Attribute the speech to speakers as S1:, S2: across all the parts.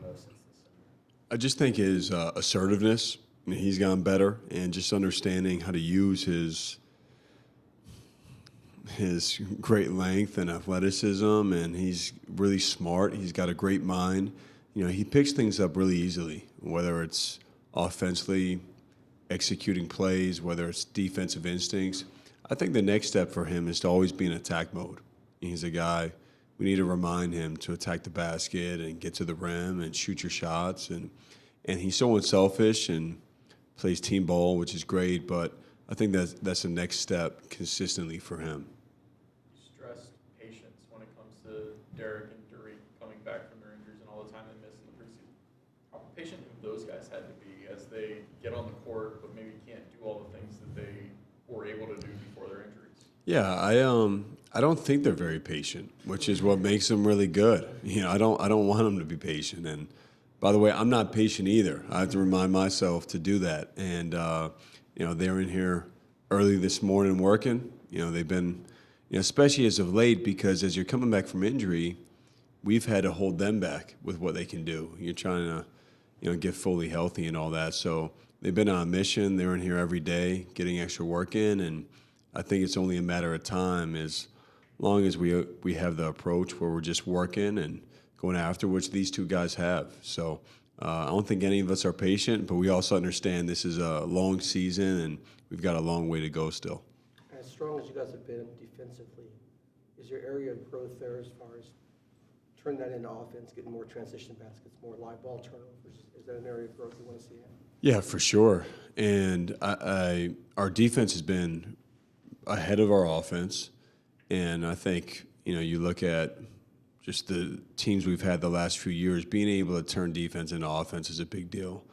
S1: most since the summer?
S2: I just think his assertiveness, he's gotten better, and just understanding how to use his great length and athleticism, and he's really smart. He's got a great mind. He picks things up really easily, whether it's offensively executing plays, whether it's defensive instincts. I think the next step for him is to always be in attack mode. He's a guy, we need to remind him to attack the basket and get to the rim and shoot your shots. And he's so unselfish and plays team ball, which is great, but I think that's the next step consistently for him.
S3: You stressed patience when it comes to Derek and Dury coming back from their injuries and all the time they missed in the preseason. How patient have those guys had to be as they get on the court but maybe can't do all the things that they were able to do before their injuries?
S2: Yeah, I don't think they're very patient, which is what makes them really good. I don't want them to be patient. And by the way, I'm not patient either. I have to remind myself to do that. And they're in here early this morning working. They've been, especially as of late, because as you're coming back from injury, we've had to hold them back with what they can do. You're trying to, get fully healthy and all that. So they've been on a mission. They're in here every day, getting extra work in, and I think it's only a matter of time as long as we have the approach where we're just working and going after, which these two guys have. So I don't think any of us are patient, but we also understand this is a long season and we've got a long way to go still.
S4: As strong as you guys have been defensively, is your area of growth there as far as turning that into offense, getting more transition baskets, more live ball turnovers? Is that an area of growth you want to see?
S2: Yeah, for sure. And our defense has been ahead of our offense. And I think, you look at just the teams we've had the last few years, being able to turn defense into offense is a big deal.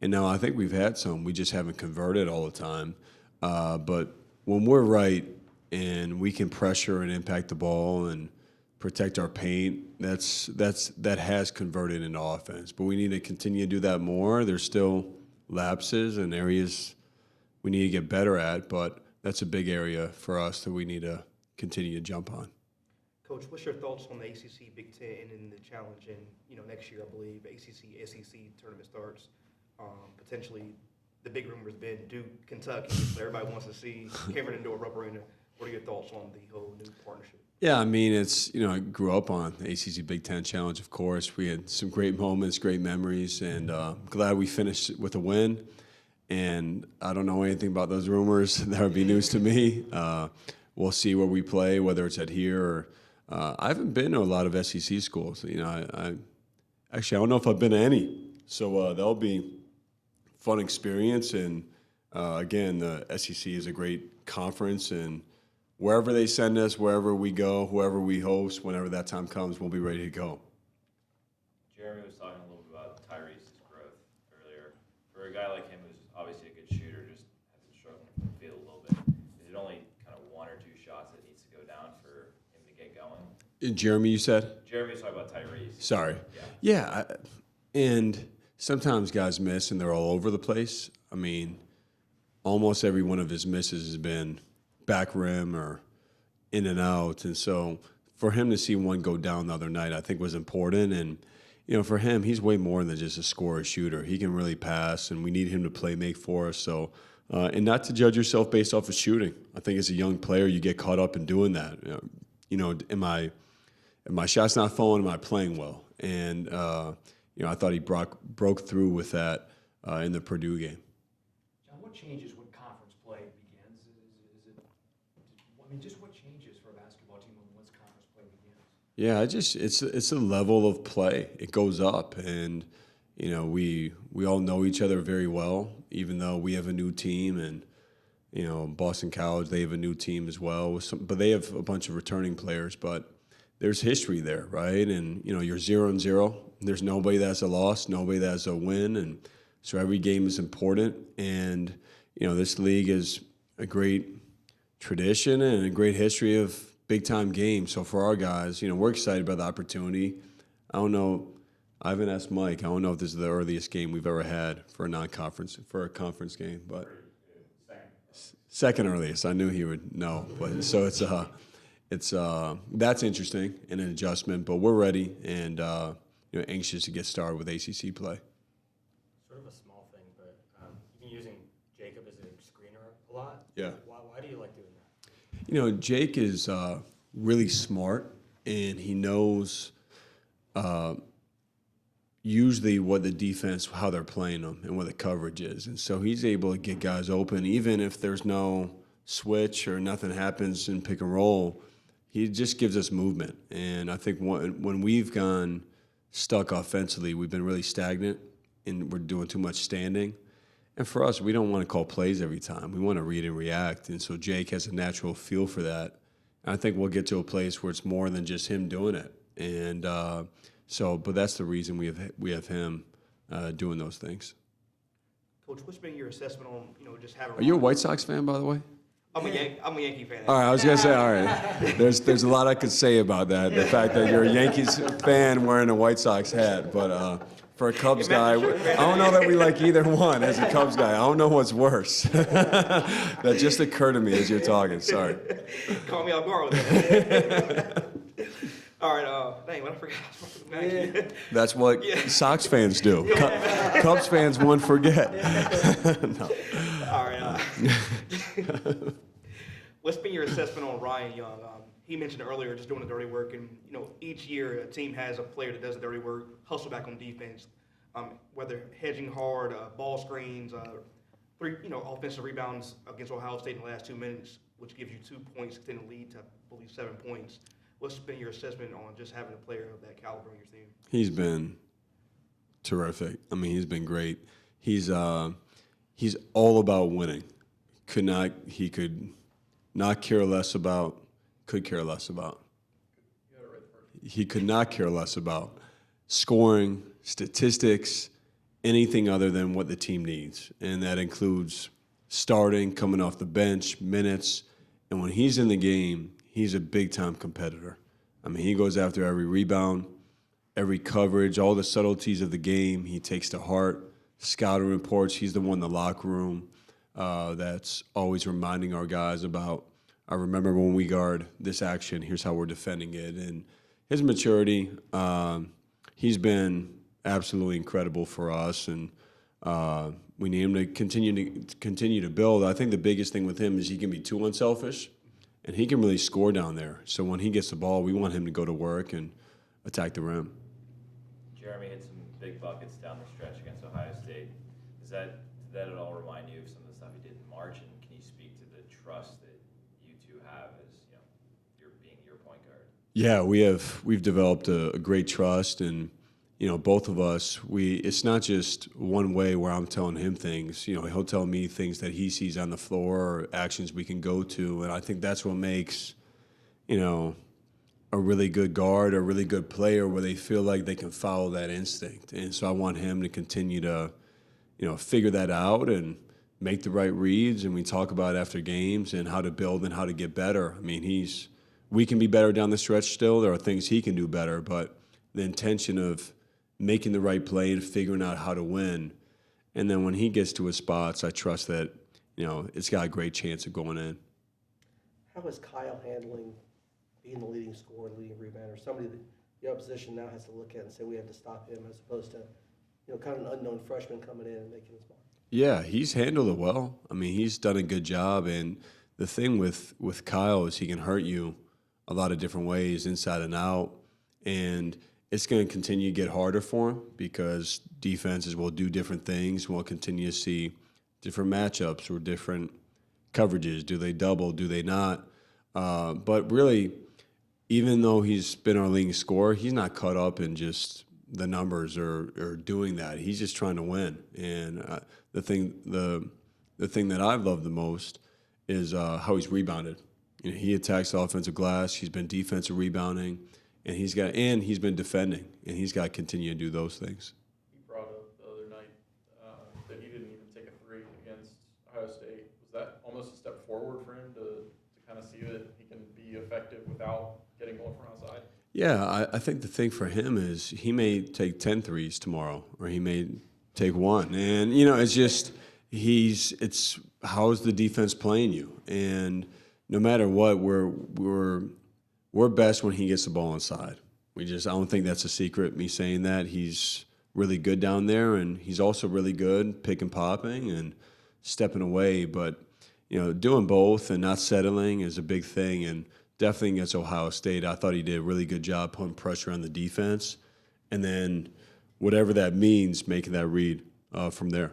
S2: And now I think we've had some. We just haven't converted all the time. But when we're right and we can pressure and impact the ball and protect our paint, that has converted into offense. But we need to continue to do that more. There's still lapses and areas we need to get better at, but that's a big area for us that we need to continue to jump on.
S5: Coach, what's your thoughts on the ACC Big Ten and the challenge in, next year, I believe, ACC, SEC tournament starts? Potentially, the big rumor's been Duke, Kentucky. So everybody wants to see Cameron Indoor Rubber Arena. What are your thoughts on the whole new partnership?
S2: Yeah, I mean, it's, I grew up on the ACC Big Ten Challenge, of course. We had some great moments, great memories, and glad we finished with a win. And I don't know anything about those rumors. That would be news to me. We'll see where we play, whether it's at here or I haven't been to a lot of SEC schools. I don't know if I've been to any. So that'll be a fun experience. And again, the SEC is a great conference, and wherever they send us, wherever we go, whoever we host, whenever that time comes, we'll be ready to go.
S1: Jeremy was talking a little bit about Tyrese's growth earlier. For a guy like him who's obviously a good shooter, just has been struggling from the field a little bit, is it only kind of one or two shots that needs to go down for him to get going?
S2: Jeremy, you said?
S1: Jeremy was talking about Tyrese.
S2: Sorry. Yeah, and sometimes guys miss and they're all over the place. I mean, almost every one of his misses has been back rim or in and out. And so for him to see one go down the other night, I think was important. And, for him, he's way more than just a scorer shooter. He can really pass, and we need him to play make for us. So, and not to judge yourself based off of shooting. I think as a young player, you get caught up in doing that. Am my shot's not falling? Am I playing well? And, I thought he broke through with that in the Purdue game.
S6: Jon, what changes when conference play begins? Just what changes for a basketball team once conference play begins?
S2: Yeah, it's a level of play. It goes up, and we all know each other very well. Even though we have a new team, and Boston College, they have a new team as well. But they have a bunch of returning players. But there's history there, right? And you're 0-0. There's nobody that's a loss, nobody that's a win, and so every game is important. And this league is a great tradition and a great history of big-time games. So for our guys, we're excited about the opportunity. I don't know. I haven't asked Mike. I don't know if this is the earliest game we've ever had for a conference game, but second earliest. I knew he would know, but so it's that's interesting and an adjustment. But we're ready, and anxious to get started with ACC play.
S7: Sort of a small thing, but you've been using Jacob as a screener a lot.
S2: Yeah.
S7: Why do you like doing that?
S2: Jake is really smart, and he knows usually what the defense, how they're playing them, and what the coverage is. And so he's able to get guys open, even if there's no switch or nothing happens in pick and roll. He just gives us movement. And I think when we've gone stuck offensively, we've been really stagnant, and we're doing too much standing. And for us, we don't want to call plays every time. We want to read and react. And so Jake has a natural feel for that. And I think we'll get to a place where it's more than just him doing it. And but that's the reason we have him doing those things.
S5: Coach, what's been your assessment on, just having?
S2: Are you a White Sox fan, by the way?
S5: I'm a Yankee fan.
S2: All right, I was gonna say, all right. There's a lot I could say about that. The fact that you're a Yankees fan wearing a White Sox hat, but for a Cubs guy, I don't know that we like either one. As a Cubs guy, I don't know what's worse. That just occurred to me as you're talking. Sorry.
S5: Call me off guard with that. All right, dang, what I forgot.
S2: That's what Sox fans do. Cubs fans won't forget. No.
S5: All right. What's been your assessment on Ryan Young? He mentioned earlier just doing the dirty work, and each year a team has a player that does the dirty work, hustle back on defense, whether hedging hard, ball screens, offensive rebounds against Ohio State in the last 2 minutes, which gives you 2 points, extended lead to, I believe, 7 points. What's been your assessment on just having a player of that caliber on your team?
S2: He's been terrific. I mean, he's been great. He's all about winning. He could not care less about. Could care less about. He could not care less about scoring, statistics, anything other than what the team needs, and that includes starting, coming off the bench, minutes, and when he's in the game, he's a big-time competitor. I mean, he goes after every rebound, every coverage, all the subtleties of the game he takes to heart. Scouting reports, he's the one in the locker room that's always reminding our guys about, I remember when we guard this action, here's how we're defending it. And his maturity, he's been absolutely incredible for us, and we need him to continue to build. I think the biggest thing with him is he can be too unselfish, and he can really score down there. So when he gets the ball, we want him to go to work and attack the rim.
S1: Jeremy hit some big buckets down the stretch against Ohio State. Did that at all remind you of some of the stuff he did in March? And can you speak to the trust that you two have as being your point guard?
S2: Yeah, we've developed a great trust, and both of us, it's not just one way where I'm telling him things. He'll tell me things that he sees on the floor or actions we can go to, and I think that's what makes, a really good guard, a really good player, where they feel like they can follow that instinct. And so I want him to continue to, figure that out and make the right reads. And we talk about after games and how to build and how to get better. I mean, we can be better down the stretch still. There are things he can do better, but the intention of making the right play and figuring out how to win. And then when he gets to his spots, I trust that, it's got a great chance of going in.
S4: How is Kyle handling being the leading scorer, leading rebounder, somebody that the opposition now has to look at and say we have to stop him, as opposed to, kind of an unknown freshman coming in and making his mark?
S2: Yeah, he's handled it well. I mean, he's done a good job. And the thing with Kyle is he can hurt you a lot of different ways, inside and out. And it's going to continue to get harder for him because defenses will do different things. We'll continue to see different matchups or different coverages. Do they double? Do they not? But really, even though he's been our leading scorer, he's not caught up in just the numbers or doing that. He's just trying to win. And the thing that I've loved the most is how he's rebounded. He attacks the offensive glass. He's been defensive rebounding, and he's been defending, and he's got to continue to do those things.
S3: He brought up the other night that he didn't even take a three against Ohio State. Was that almost a step forward for him to kind of see that he can be effective without getting going from outside?
S2: Yeah, I think the thing for him is he may take 10 threes tomorrow, or he may take one. And, it's just it's how's the defense playing you? And no matter what, we're best when he gets the ball inside. I don't think that's a secret, me saying that. He's really good down there, and he's also really good pick and popping and stepping away. But, doing both and not settling is a big thing. And definitely against Ohio State, I thought he did a really good job putting pressure on the defense. And then whatever that means, making that read from there.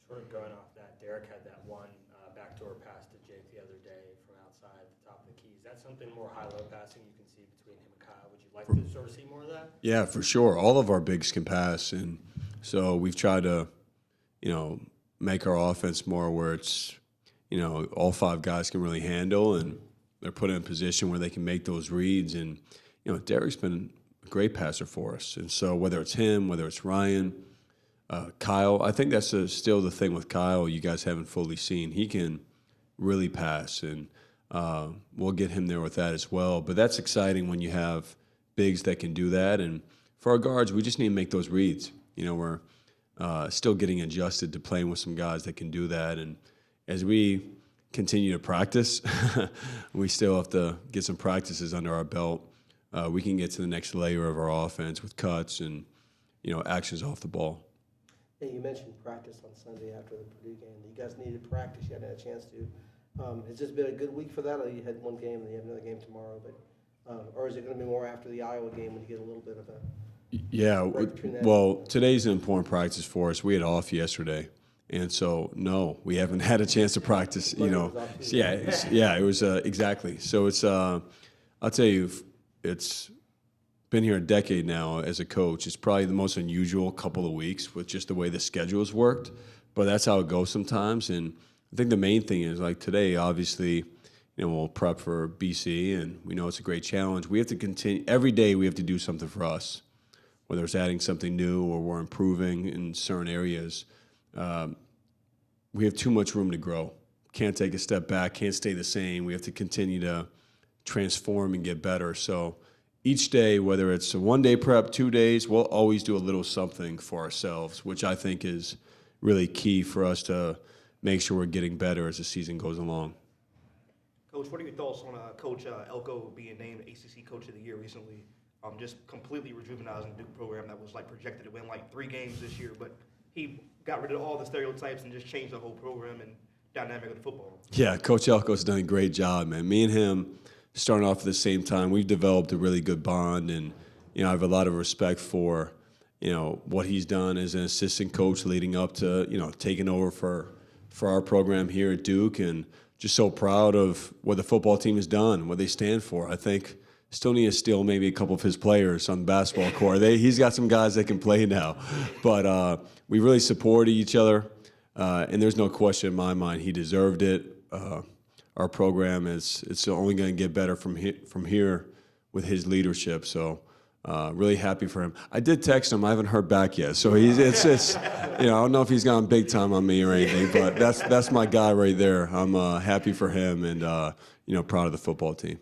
S7: Sort of going off that, Derek had that one backdoor pass to Jake the other day from outside the top of the key. Is that something more high-low passing you can see between him and Kyle? Would you like to sort of see more of that?
S2: Yeah, for sure. All of our bigs can pass. And so we've tried to, make our offense more where it's, all 5 guys can really handle, and they're put in a position where they can make those reads. And, Derek's been a great passer for us. And so whether it's him, whether it's Ryan, Kyle, I think that's still the thing with Kyle you guys haven't fully seen. He can really pass, and we'll get him there with that as well. But that's exciting when you have bigs that can do that. And for our guards, we just need to make those reads. We're still getting adjusted to playing with some guys that can do that. And as we continue to practice, we still have to get some practices under our belt. We can get to the next layer of our offense with cuts and, actions off the ball.
S4: Yeah, you mentioned practice on Sunday after the Purdue game. You guys needed practice. You hadn't had a chance to. Has this been a good week for that, or you had one game and you have another game tomorrow? But or is it going to be more after the Iowa game when you get a little bit of a
S2: Yeah,
S4: break between that?
S2: well, today's an important practice for us. We had off yesterday, and so no, we haven't had a chance to practice.
S4: Monday was off too.
S2: It was exactly. So it's I'll tell you, it's been here a decade now as a coach. It's probably the most unusual couple of weeks with just the way the schedule's worked, but that's how it goes sometimes. And I think the main thing is, like today, obviously, we'll prep for BC, and we know it's a great challenge. We have to continue every day. We have to do something for us, whether it's adding something new or we're improving in certain areas. We have too much room to grow. Can't take a step back, can't stay the same. We have to continue to transform and get better. So each day, whether it's a 1-day prep, 2 days, we'll always do a little something for ourselves, which I think is really key for us to make sure we're getting better as the season goes along.
S5: Coach, what are your thoughts on Coach Elko being named ACC Coach of the Year recently? Just completely rejuvenizing the Duke program that was projected to win 3 games this year, but he got rid of all the stereotypes and just changed the whole program and dynamic of the football. Yeah,
S2: Coach Elko's done a great job, man. Me and him starting off at the same time, we've developed a really good bond, and I have a lot of respect for what he's done as an assistant coach leading up to taking over for our program here at Duke, and just so proud of what the football team has done, what they stand for. I think still need to steal maybe a couple of his players on the basketball court. He's got some guys that can play now. But we really supported each other, and there's no question in my mind he deserved it. Our program it's only going to get better from here with his leadership. So really happy for him. I did text him. I haven't heard back yet. So I don't know if he's gone big time on me or anything, but that's my guy right there. I'm happy for him and proud of the football team.